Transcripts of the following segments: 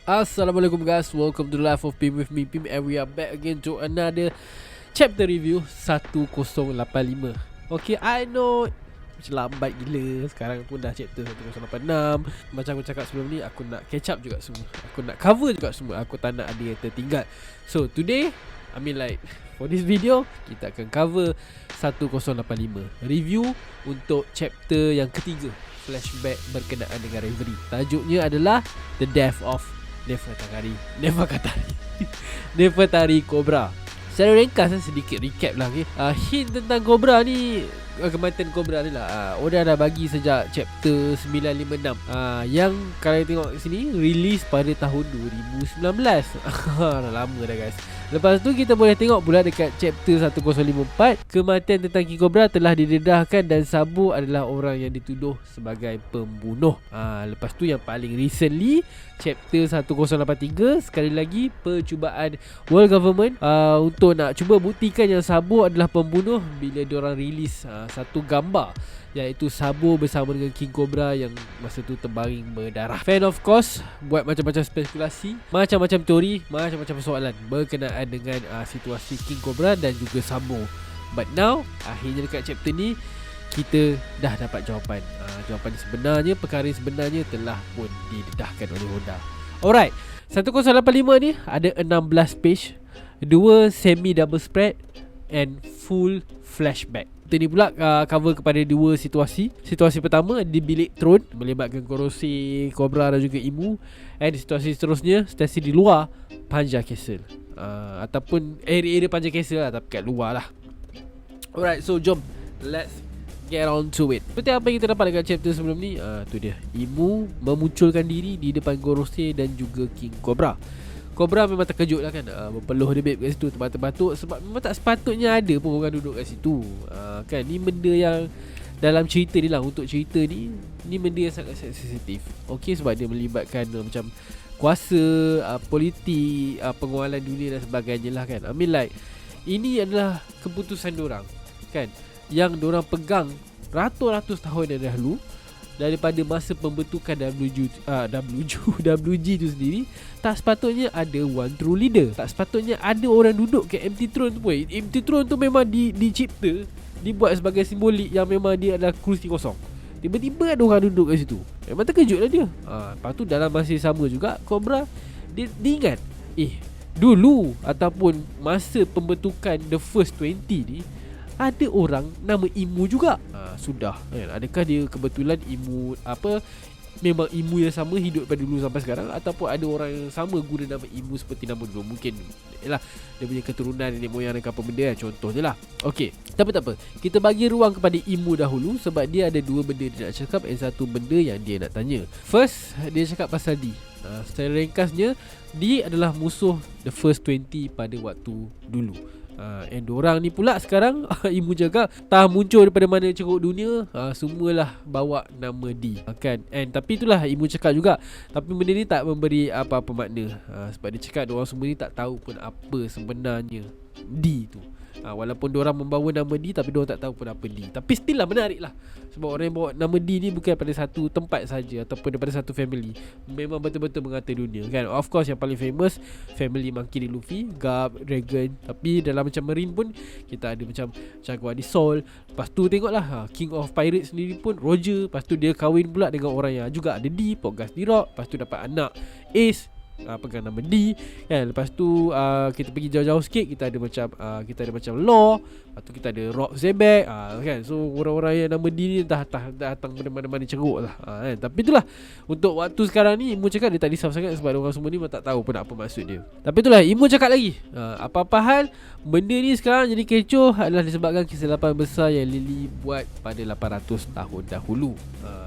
Assalamualaikum guys, welcome to the Life of Pim with me Pim, and we are back again to another chapter review 1085. Okay, I know macam lambat gila. Sekarang pun dah chapter 1086. Macam aku cakap sebelum ni, aku nak catch up juga semua, aku nak cover juga semua, aku tak nak ada yang tertinggal. So today, for this video, kita akan cover 1085 review untuk chapter yang ketiga, flashback berkenaan dengan Reverie. Tajuknya adalah The Death of Nefertari Cobra. Secara ringkas, sedikit recap lah, okay? Hint tentang Cobra ni, kematian Cobra ni lah, Oda dah bagi sejak chapter 956, yang kalau tengok sini release pada tahun 2019. Dah lama dah guys. Lepas tu kita boleh tengok pula dekat chapter 1054, kematian tentang King Cobra telah didedahkan dan Sabo adalah orang yang dituduh sebagai pembunuh. Lepas tu yang paling recently, chapter 1083, sekali lagi percubaan world government untuk nak cuba buktikan yang Sabo adalah pembunuh bila diorang release satu gambar, iaitu Sabo bersama dengan King Cobra yang masa tu terbaring berdarah. Fan of course buat macam-macam spekulasi, macam-macam teori, macam-macam soalan berkenaan dengan situasi King Cobra dan juga Sabo. But now, akhirnya dekat chapter ni kita dah dapat jawapan. Jawapan sebenarnya, perkara sebenarnya telah pun didedahkan oleh Oda. Alright, 1085 ni ada 16 page, 2 semi double spread and full flashback. Kita ni pula cover kepada dua situasi. Situasi pertama di bilik throne melibatkan Korosi, Cobra dan juga Imu. And situasi seterusnya stasi di luar Panja Castle, ataupun area Panja Castle lah, tapi kat luar lah. Alright, so jom let's get on to it. Seperti apa yang kita dapat dekat chapter sebelum ni, tu dia, Imu memunculkan diri di depan Gorose dan juga King Cobra. Cobra memang terkejut lah kan, berpeluh dia babe kat situ, terbatuk-batuk, sebab memang tak sepatutnya ada pun orang duduk kat situ. Kan, ni benda yang dalam cerita ni lah, untuk cerita ni benda yang sangat sensitif. Okay, sebab dia melibatkan macam kuasa, politik, pengualan dunia dan sebagainya lah kan. Ini adalah keputusan diorang kan, yang diorang pegang ratus-ratus tahun yang dahulu, daripada masa pembentukan WG tu sendiri. Tak sepatutnya ada one true leader. Tak sepatutnya ada orang duduk ke empty throne tu pun. Empty throne tu memang dicipta, dibuat sebagai simbolik yang memang dia adalah kursi kosong. Tiba-tiba ada orang duduk kat situ. Memang terkejut lah dia. Lepas tu dalam masa sama juga, Cobra dia ingat, dulu ataupun masa pembentukan The First 20 ni, ada orang nama Imu juga. Sudah kan? Adakah dia kebetulan Imu memang Imu yang sama hidup pada dulu sampai sekarang, ataupun ada orang yang sama guna nama Imu seperti nama dulu. Mungkin dia punya keturunan nenek moyang dan apa benda kan, contoh je lah. Okay, tak apa, kita bagi ruang kepada Imu dahulu, sebab dia ada dua benda dia nak cakap dan satu benda yang dia nak tanya. First, dia cakap pasal D. Secara ringkasnya, D adalah musuh The First 20 pada waktu dulu. And diorang ni pula sekarang Imu jaga tak muncul daripada mana ceruk dunia, semualah bawa nama D kan. And tapi itulah Imu cakap juga, tapi benda ni tak memberi apa-apa makna, sebab dia cakap diorang semua ni tak tahu pun apa sebenarnya D tu. Walaupun diorang membawa nama D, tapi diorang tak tahu pun apa D. Tapi still lah menarik lah, sebab orang yang bawa nama D ni bukan daripada satu tempat saja, ataupun daripada satu family. Memang betul-betul mengata dunia kan. Of course yang paling famous family Monkey D. Luffy, Garp, Dragon. Tapi dalam macam Marine pun kita ada macam Jaguar di Sol. Lepas tu tengoklah King of Pirates sendiri pun Roger. Lepas tu dia kahwin pula dengan orang yang juga ada D, Portgas di Rock. Lepas tu dapat anak Ace, pegang nama D kan. Lepas tu kita pergi jauh-jauh sikit, kita ada macam Law. Lepas tu kita ada Rock Zebek kan. So orang-orang yang nama D ni dah datang dari mana-mana ceruk lah kan. Tapi itulah, untuk waktu sekarang ni Imu cakap dia tak risau sangat, sebab orang semua ni memang tak tahu pun apa maksud dia. Tapi itulah, Imu cakap lagi, apa-apa hal benda ni sekarang jadi kecoh adalah disebabkan kesilapan besar yang Lily buat pada 800 tahun dahulu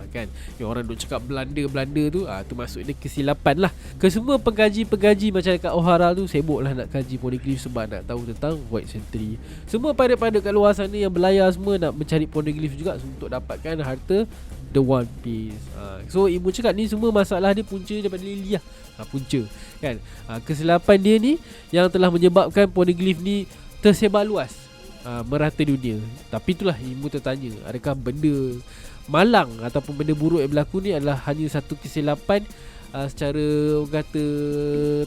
kan. Yang orang duk cakap Belanda tu, tu maksud dia kesilapan lah. Kesemua pengkaji-pengkaji macam dekat O'Hara tu sibuk lah nak kaji poneglyph, sebab nak tahu tentang White Century. Semua pirate-pirate kat luar sana yang berlayar semua nak mencari poneglyph juga untuk dapatkan harta The One Piece. So Ibu cakap ni semua masalah dia punca daripada Lily lah. Punca kan. Kesilapan dia ni yang telah menyebabkan poneglyph ni tersebar luas, merata dunia. Tapi itulah Ibu tertanya, adakah benda malang ataupun benda buruk yang berlaku ni adalah hanya satu kesilapan secara orang kata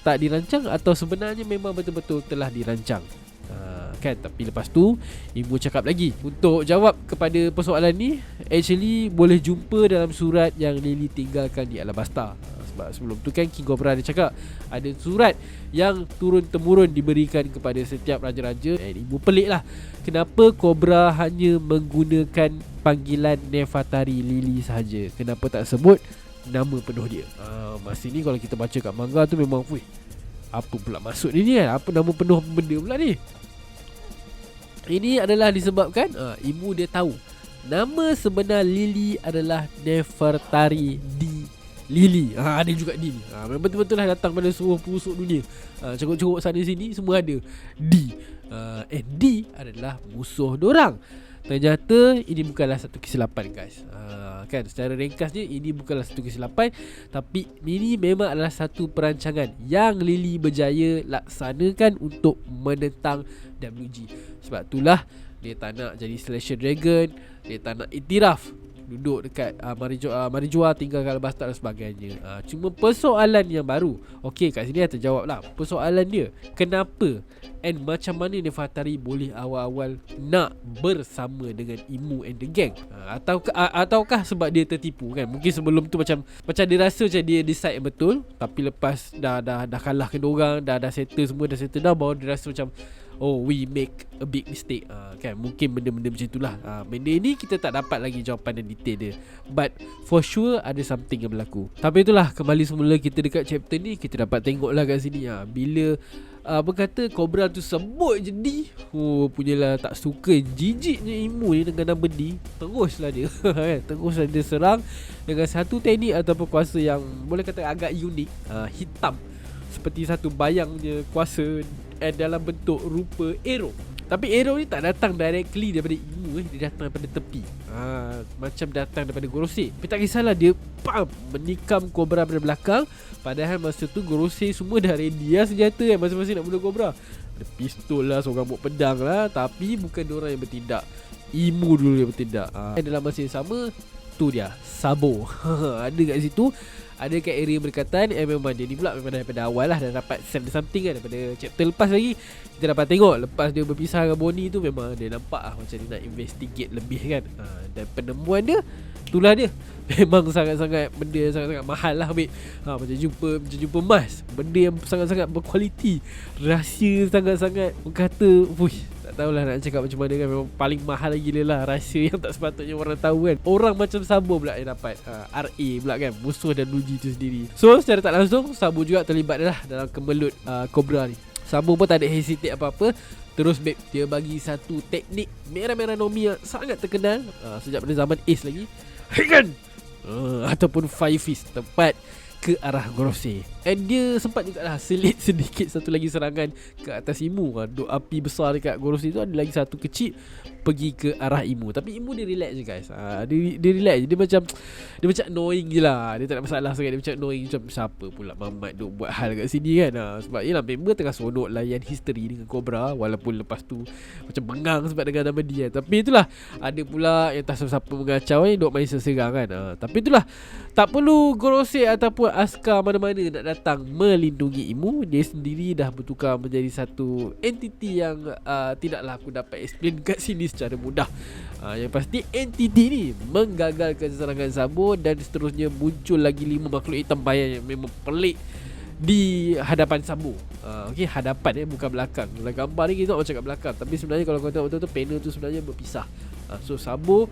tak dirancang, atau sebenarnya memang betul-betul telah dirancang? Kan, tapi lepas tu Imu cakap lagi untuk jawab kepada persoalan ni, actually boleh jumpa dalam surat yang Lily tinggalkan di Alabasta. Sebab sebelum tu kan King Cobra dia cakap ada surat yang turun-temurun diberikan kepada setiap raja-raja. Imu pelik lah, kenapa Cobra hanya menggunakan panggilan Nefertari Lily sahaja, kenapa tak sebut nama penuh dia? Masa ni kalau kita baca kat manga tu memang apa pula maksud ni kan, apa nama penuh benda pula ni? Ini adalah disebabkan Imu dia tahu nama sebenar Lily adalah Nefertari di Lily. Ada juga D ni. Betul-betul lah datang pada seluruh pelosok dunia. Cokok-cokok sana sini semua ada D. And D adalah musuh dorang. Ternyata ini bukanlah satu kesilapan guys. Kan, secara ringkasnya ini bukanlah satu kesilapan, tapi ini memang adalah satu perancangan yang Lily berjaya laksanakan untuk menentang WG. Sebab itulah dia tak nak jadi Slasher Dragon, dia tak nak iktiraf duduk dekat Marijua, tinggal kat Alabasta dan sebagainya. Cuma persoalan yang baru, okey, kat sini dah terjawab lah. Persoalan dia, kenapa and macam mana Nefertari boleh awal-awal nak bersama dengan Imu and the gang? Ataukah sebab dia tertipu kan? Mungkin sebelum tu macam dia rasa macam dia decide betul, tapi lepas dah kalahkan diorang, dah settle semua, dah settle down, baru dia rasa macam we make a big mistake. Kan, mungkin benda-benda macam itulah. Benda ni kita tak dapat lagi jawapan dan detail dia, but for sure ada something yang berlaku. Tapi itulah, kembali semula kita dekat chapter ni, kita dapat tengok lah kat sini bila berkata Cobra tu sebut je D. Punyalah tak suka, jijiknya Imu ni dengan nama D. Teruslah dia teruslah dia serang dengan satu teknik ataupun kuasa yang boleh kata agak unik, hitam, seperti satu bayangnya kuasa dalam bentuk rupa arrow. Tapi arrow ni tak datang directly daripada Imu, dia datang daripada tepi. Macam datang daripada Gorosei. Tapi tak kisahlah, dia menikam Cobra dari belakang. Padahal masa tu Gorosei semua dah ready lah senjata kan, masing-masing nak bunuh Cobra. Ada pistol lah, seorang bawa pedang lah. Tapi bukan diorang yang bertindak, Imu dulu yang bertindak. Dalam masa yang sama, tu dia Sabo ada kat situ. Ada kat area berdekatan. Memang dia ni pula memang daripada awal lah dah dapat something kan, daripada chapter lepas lagi. Kita dapat tengok lepas dia berpisah dengan Bonnie tu, memang dia nampak macam dia nak investigate lebih kan. Dan penemuan dia, itulah dia. Memang sangat-sangat benda yang sangat-sangat mahal lah babe. Macam jumpa emas, benda yang sangat-sangat berkualiti, rahsia sangat-sangat, orang kata tak tahulah nak cakap macam mana kan. Memang paling mahal lagi lah, rahsia yang tak sepatutnya orang tahu kan. Orang macam Sabo pula yang dapat, RA pula kan, musuh dan Luigi tu sendiri. So secara tak langsung Sabo juga terlibat dah dalam kemelut Cobra ni. Sabo pun tak ada hesitate apa-apa. Terus babe, dia bagi satu teknik merah-merah Nomi yang sangat terkenal sejak pada zaman Ace lagi, Higan ataupun Five Fist, tepat ke arah Gorosei. And dia sempat juga lah selit sedikit satu lagi serangan ke atas Imu. Duk api besar dekat Gorosei tu, ada lagi satu kecil pergi ke arah Imu. Tapi Imu dia relax je guys. Dia relax je. Dia macam annoying je lah. Dia tak ada masalah sangat. Dia macam annoying, macam siapa pula Mamat duk buat hal kat sini kan. Sebab yelah, member tengah seronok layan history dengan Cobra, walaupun lepas tu macam bengang sebab dengan nama dia. Tapi itulah, ada pula yang tak siapa-siapa mengacau duk main serang kan. Tapi itulah, tak perlu Gorosei ataupun askar mana-mana nak datang melindungi Imu. Dia sendiri dah bertukar menjadi satu entiti yang tidaklah aku dapat explain kat sini secara mudah. Yang pasti entiti ni menggagalkan serangan Sabo, dan seterusnya muncul lagi 5 makhluk hitam bayang yang memang pelik di hadapan Sabo. Okey, hadapan bukan belakang. Dalam gambar ni kita macam kat belakang, tapi sebenarnya kalau kau tengok betul-betul, panel tu sebenarnya berpisah. So Sabo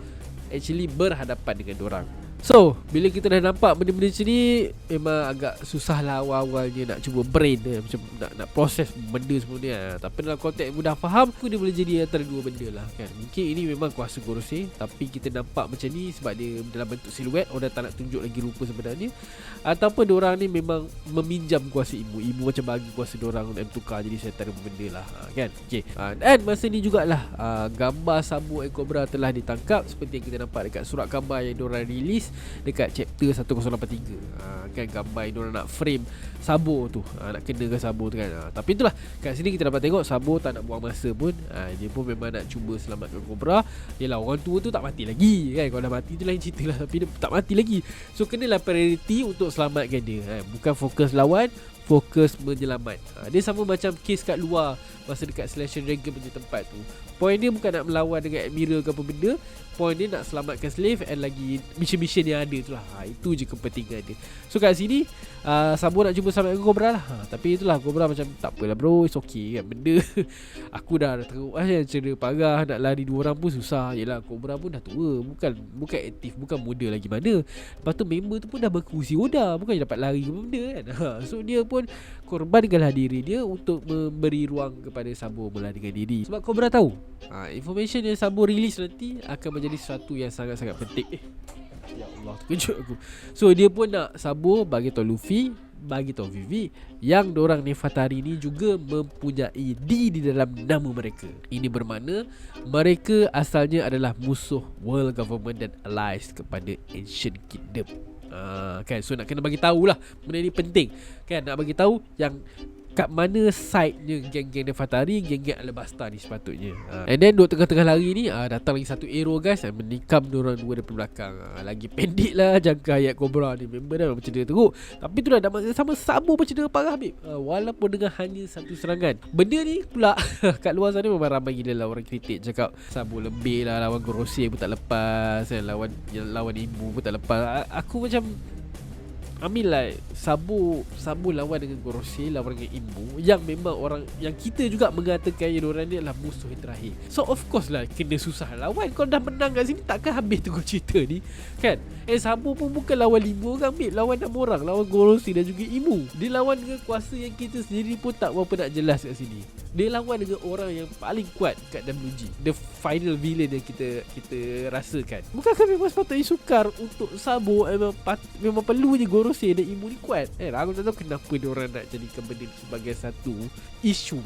actually berhadapan dengan dorang. So, bila kita dah nampak benda-benda macam ni, memang agak susah lah awal-awalnya nak cuba brain macam nak proses benda semua ni. Tapi dalam konteks mudah faham, dia boleh jadi antara dua benda lah kan. Mungkin ini memang kuasa Gorosei, tapi kita nampak macam ni sebab dia dalam bentuk siluet, orang tak nak tunjuk lagi rupa sebenarnya. Ataupun diorang ni memang meminjam kuasa Imu macam bagi kuasa diorang dan tukar jadi setara benda lah kan. Okay. Dan masa ni jugalah gambar Sabo and Cobra telah ditangkap, seperti yang kita nampak dekat surat gambar yang diorang release dekat chapter 1083. kan, gambar diorang nak frame Sabo tu, nak kenakan Sabo tu kan. Tapi itulah, kat sini kita dapat tengok Sabo tak nak buang masa pun. Dia pun memang nak cuba selamatkan Cobra. Yelah, orang tua tu tak mati lagi kan. Kalau dah mati tu lain cerita lah, tapi dia tak mati lagi. So kenalah priority untuk selamatkan dia kan. Bukan fokus lawan, fokus menyelamat. Dia sama macam kes kat luar masa dekat Selection Dragon punya tempat tu. Point dia bukan nak melawan dengan Admiral ke apa benda. Point dia nak selamatkan slave and lagi mission-mission yang ada tu lah. Itu je kepentingan dia. So kat sini Sabo nak cuba selamatkan Cobra lah. Tapi itulah, Cobra macam tak apalah bro, it's okay kan. Benda aku dah teruk kan, cedera parah, nak lari 2 orang pun susah. Yelah, Cobra pun dah tua, bukan aktif, bukan muda lagi mana. Lepas tu member tu pun dah berkursi roda, bukan dapat lari ke benda kan. So dia pun korbankanlah diri dia untuk memberi ruang kepada Sabo melarikan diri. Sebab Cobra tahu information yang Sabo release nanti akan menjadi sesuatu yang sangat-sangat penting. Ya Allah, terkejut aku. So dia pun nak Sabo bagi tahu Luffy, bagi tahu Vivi yang dorang Nefertari ni juga mempunyai D di dalam nama mereka. Ini bermakna mereka asalnya adalah musuh world government dan allies kepada Ancient Kingdom. Kan, so nak kena bagi tahulah, benda ni penting kan, nak bagi tahu yang kat mana side-nya geng-geng Nefertari, geng-geng Alabasta ni sepatutnya. And then duk tengah-tengah lari ni datang lagi satu arrow guys, and menikam diorang dua daripada belakang. Lagi pendek lah jangka hayat Cobra ni. Member dah macam cedera teruk, tapi tu dah masa sama Sabo pun cedera parah Habib, walaupun dengan hanya satu serangan. Benda ni pula kat luar sana memang ramai gila lah orang kritik, cakap Sabo lebih lah, lawan Gorosei pun tak lepas, lawan Ibu pun tak lepas. Aku macam like Sabo lawan dengan Gorosei, lawan dengan Imbu, yang memang orang yang kita juga mengatakan yang diorang ni adalah musuh yang terakhir. So of course lah kena susah lawan. Kau dah menang kat sini, takkan habis tengok cerita ni kan. Sabo pun bukan lawan 5 orang, lawan 6 orang, lawan Gorosei dan juga Imbu. Dia lawan dengan kuasa yang kita sendiri pun tak berapa nak jelas kat sini. Dia lawan dengan orang yang paling kuat kat WG, the final villain yang kita rasakan. Bukankah memang sepatutnya sukar untuk Sabo memang perlu je Gorosei dan Imbu ni kuat. Aku tak tahu kenapa dia orang nak jadikan benda sebagai satu isu.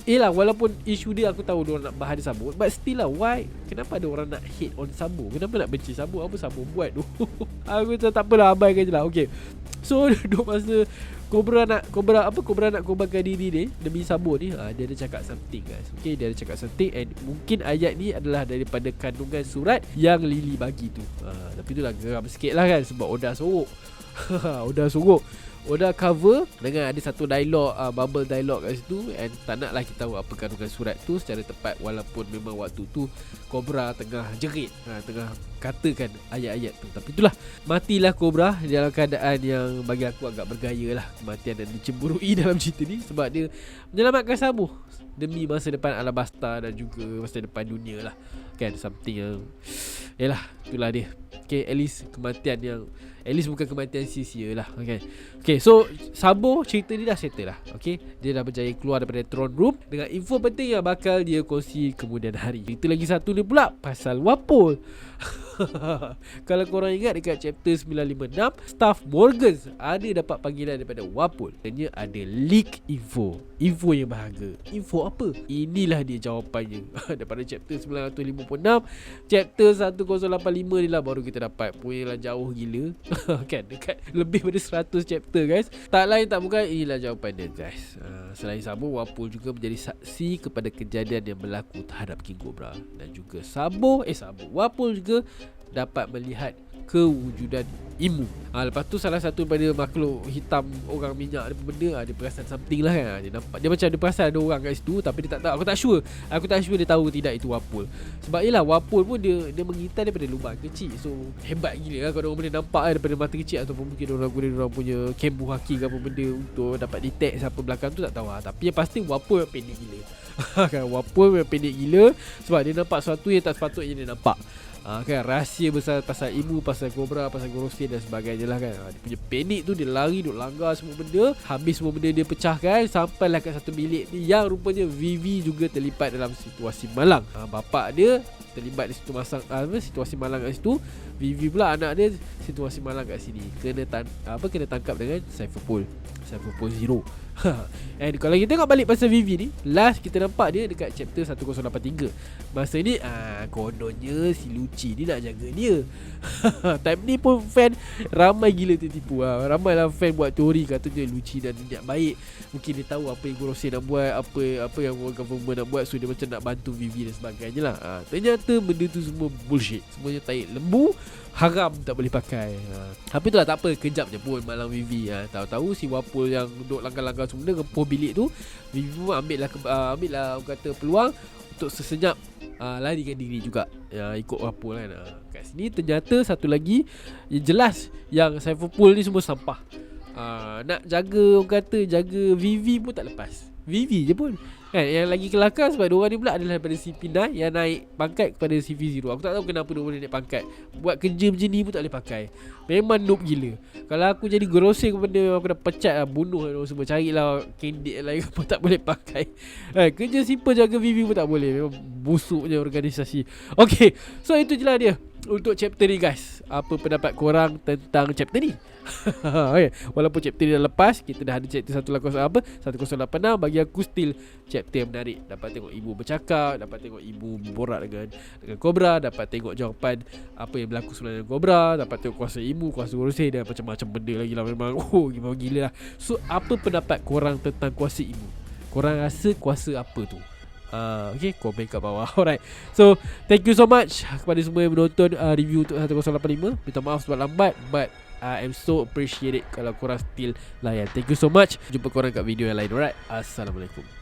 Walaupun isu dia aku tahu dia orang nak bahan Sabo, but still lah, why? Kenapa ada orang nak hate on Sabo? Kenapa nak benci Sabo? Apa Sabo buat tu? Aku tak apalah, abaikan je lah. Okay, so duk masa Cobra nak korbankan diri dia demi Sabo ni, dia ada cakap something guys. Okay, dia ada cakap something, and mungkin ayat ni adalah daripada kandungan surat yang Lily bagi tu. Tapi tu lah geram sikit lah kan, sebab Oda sorok. Oda cover dengan ada satu dialog, bubble dialog kat situ, and tak nak lah kita tahu apa kandungan surat tu secara tepat, walaupun memang waktu tu Cobra tengah jerit, tengah katakan ayat-ayat tu. Tapi itulah, matilah Cobra dalam keadaan yang bagi aku agak bergaya lah, kematian dan dicemburui dalam cerita ni, sebab dia menyelamatkan Sabo demi masa depan Alabasta dan juga masa depan dunia lah kan. Something yang yalah, itulah dia. Okay, at least kematian yang bukan kematian sia-sia lah. Okay, so Sabo cerita ni dah settle lah. Okay, dia dah berjaya keluar daripada throne room dengan info penting yang bakal dia kongsi kemudian hari. Cerita lagi satu ni pula pasal Wapol. Kalau korang ingat dekat chapter 956, Staff Morgans ada dapat panggilan daripada Wapol. Tanya ada leak info yang berharga. Info apa? Inilah dia jawapannya. Daripada chapter 956, chapter 1085 ni lah baru kita dapat. Punya lah jauh gila. Kan, dekat lebih daripada 100 chapter guys. Tak lain tak bukan, inilah jawapan dia guys. Selain Sabo, Wapol juga menjadi saksi kepada kejadian yang berlaku terhadap King Cobra. Dan juga Wapol juga dapat melihat kewujudan Imbu. Lepas tu salah satu daripada makhluk hitam orang minyak benda, dia perasan something lah kan. Dia nampak, dia macam dia perasan ada orang kat situ, tapi dia tak tahu. Aku tak sure dia tahu tidak itu Wapol. Sebab yelah, Wapol pun dia mengintai daripada lubang kecil. So hebat gila lah kalau orang boleh nampak daripada mata kecil, ataupun mungkin orang punya Kenbu Haki ke apa benda untuk dapat detect siapa belakang tu, tak tahu lah. Tapi yang pasti Wapol yang pendek gila. Kan, Wapol yang pendek gila sebab dia nampak sesuatu yang tak sepatutnya dia nampak. Kan, rahsia besar pasal Imbu, pasal Cobra, pasal Gorosei dan sebagainya lah kan. Dia punya panik tu, dia lari, duk langgar semua benda. Habis semua benda dia pecahkan, sampailah kat satu bilik ni yang rupanya Vivi juga terlibat dalam situasi malang. Bapak dia terlibat di situasi malang kat situ. Vivi pula anak dia situasi malang kat sini. Kena tangkap dengan Cypherpole Zero. And kalau kita tengok balik pasal Vivi ni, last kita nampak dia dekat chapter 1083. Masa ni kononnya si Lucci ni nak jaga dia. Time ni pun fan ramai gila tertipu. Ramai lah fan buat teori katanya Lucci dan niat baik. Mungkin dia tahu apa yang Gorosei nak buat, apa yang government nak buat, so dia macam nak bantu Vivi dan sebagainya lah. Ternyata benda tu semua bullshit. Semuanya taik lembu, haram, tak boleh pakai. Tapi itulah, tak apa, kejap je pun malam Vivi. Tahu-tahu si Wapol yang duduk langgar-langgar semua ngepoh bilik tu, Vivi pun ambil lah kata peluang untuk sesenyap larikan diri juga, ikut Wapol kan. Kat sini ternyata satu lagi yang jelas yang Cypherpool ni semua sampah. Nak jaga, orang kata jaga Vivi pun tak lepas. Vivi je pun kan. Yang lagi kelakar sebab diorang ni pula adalah daripada CP9 yang naik pangkat kepada CV0. Aku tak tahu kenapa diorang boleh naik pangkat. Buat kerja macam ni pun tak boleh pakai. Memang noob gila. Kalau aku jadi Gorosei benda, aku dah pecat lah, bunuh diorang semua. Carilah candidate lain pun tak boleh pakai. Kerja simple jaga Vivi pun tak boleh. Memang busuknya organisasi. Okay, so itu je lah dia untuk chapter ni guys. Apa pendapat korang tentang chapter ni? Okay. Walaupun chapter ni dah lepas, kita dah ada chapter 1086, bagi aku still chapter yang menarik. Dapat tengok ibu bercakap, dapat tengok ibu borak dengan Cobra, dapat tengok jawapan apa yang berlaku sebenarnya dengan Cobra, dapat tengok kuasa ibu, kuasa Gorosei dan macam-macam benda lagi lah. Memang gila lah. So apa pendapat korang tentang kuasa ibu? Korang rasa kuasa apa tu? Okay, komen kat bawah. Alright, so thank you so much kepada semua yang menonton review untuk 1085. Minta maaf sebab lambat, but I'm so appreciate it kalau korang still layan. Thank you so much. Jumpa korang kat video yang lain. Alright, Assalamualaikum.